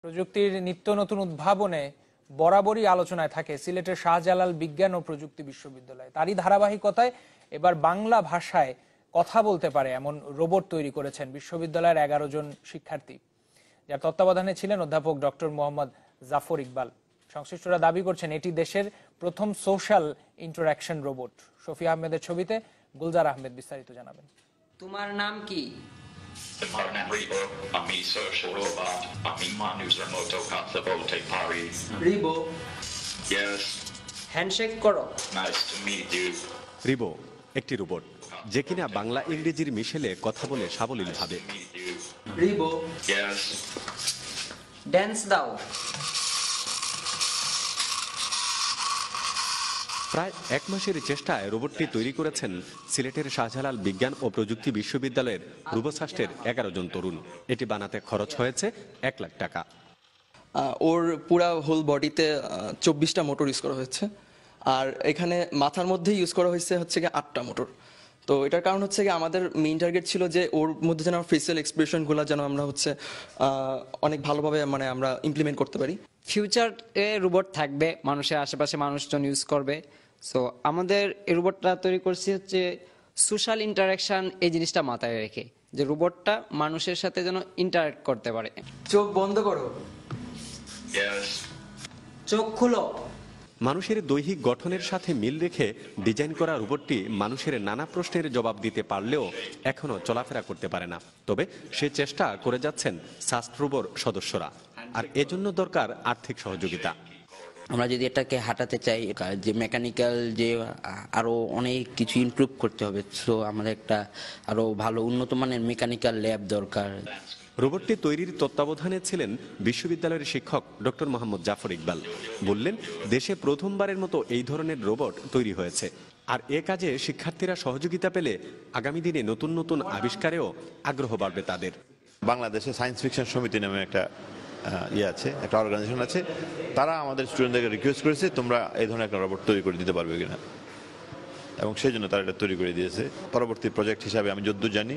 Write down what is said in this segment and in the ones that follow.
প্রযুক্তির নিত্য নতুন উদ্ভাবনে বরাবরই আলোচনায় থাকে সিলেটের শাহজালাল বিজ্ঞান ও প্রযুক্তি বিশ্ববিদ্যালয়। তারই ধারাবাহিকতায় এবার বাংলা ভাষায় কথা বলতে পারে এমন রোবট তৈরি করেছেন বিশ্ববিদ্যালয়ের 11 জন শিক্ষার্থী, যার তত্ত্বাবধানে ছিলেন অধ্যাপক ডক্টর মোহাম্মদ জাফর ইকবাল। সংশ্লিষ্টরা দাবি করছেন এটি দেশের প্রথম সোশ্যাল ইন্টারঅ্যাকশন রোবট। শফি আহমেদের ছবিতে গুলজার আহমেদ বিস্তারিত জানাবেন। তোমার নাম কি? আমার নাম রিবো, আমি সোশ্যাল রোবট, আমি মানুষের মতো কথা বলতে পারি। রিবো, ইয়েস, হ্যান্ডশেক করো। Nice to meet you. Ribo একটি রোবট যে কিনা বাংলা ইংরেজির মিশেলে কথা বলে সাবলীলভাবে। রিবো, ইয়েস, ড্যান্স দাও। প্রায় 1 মাসের চেষ্টায় রোবটটি তৈরি করেছেন সিলেটের শাহজালাল বিজ্ঞান ও প্রযুক্তি বিশ্ববিদ্যালয়ের রূপশ্রেষ্ঠের 11 জন তরুণ। এটি বানাতে খরচ হয়েছে 1 লাখ টাকা। ওর পুরা হোল বডিতে 24টা মোটর ইউজ করা হয়েছে, আর এখানে মাথার মধ্যে ইউজ করা হয়েছে হচ্ছে গিয়ে 8টা মোটর। তো এটার কারণ হচ্ছে কি আমাদের মেইন টার্গেট ছিল যে ওর মধ্যে যেন ফেসিয়াল এক্সপ্রেশনগুলো যেন আমরা হচ্ছে অনেক ভালোভাবে আমরা ইমপ্লিমেন্ট করতে পারি। ফিউচারে রোবট থাকবে, মানুষের আশেপাশে মানুষজন ইউজ করবে। সো আমাদের এই রোবটটা তৈরি করছি হচ্ছে সোশ্যাল ইন্টারাকশন, এই জিনিসটা মাথায় রেখে যে রোবটটা মানুষের সাথে যেন ইন্টারাক্ট করতে পারে। চোখ বন্ধ করো। ইয়েস, চোখ খুলো। মানুষের দৈহিক গঠনের সাথে মিল রেখে ডিজাইন করা রোবটটি মানুষের নানা প্রশ্নের জবাব দিতে পারলেও এখনো চলাফেরা করতে পারে না। তবে সে চেষ্টা করে যাচ্ছেন শাস্ত্রবর সদস্যরা, আর এজন্য দরকার আর্থিক সহযোগিতা। আমরা যদি এটাকে হাঁটাতে চাই, যে মেকানিক্যাল যে আরো অনেক কিছু ইমপ্রুভ করতে হবে। সো আমাদের একটা আরো ভালো উন্নত মানের মেকানিক্যাল ল্যাব দরকার। রোবটটি তৈরির তত্ত্বাবধানে ছিলেন বিশ্ববিদ্যালয়ের শিক্ষক ডক্টর মোহাম্মদ জাফর ইকবাল। বললেন, দেশে প্রথমবারের মতো এই ধরনের রোবট তৈরি হয়েছে, আর এ কাজে শিক্ষার্থীরা সহযোগিতা পেলে আগামী দিনে নতুন নতুন আবিষ্কারেও আগ্রহ বাড়বে তাদের। বাংলাদেশে সায়েন্স ফিকশন সমিতি নামে একটা একটা অর্গানাইজেশন আছে। তারা আমাদের স্টুডেন্টদেরকে রিকোয়েস্ট করেছে, তোমরা এই ধরনের একটা রোবট তৈরি করে দিতে পারবে কিনা, এবং সেই জন্য তারা এটা তৈরি করে দিয়েছে। পরবর্তী প্রজেক্ট হিসাবে আমি যতদূর জানি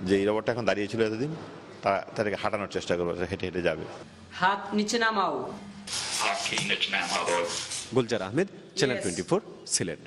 যে এই রোবটটা এখন দাঁড়িয়েছিল এতদিন, তাদেরকে হাঁটানোর চেষ্টা করবো, হেঁটে হেঁটে যাবে। হাত নিচে নামাও। হাত নিচে নামাবো। গুলজার আহমেদ, চ্যানেল 24, সিলেট।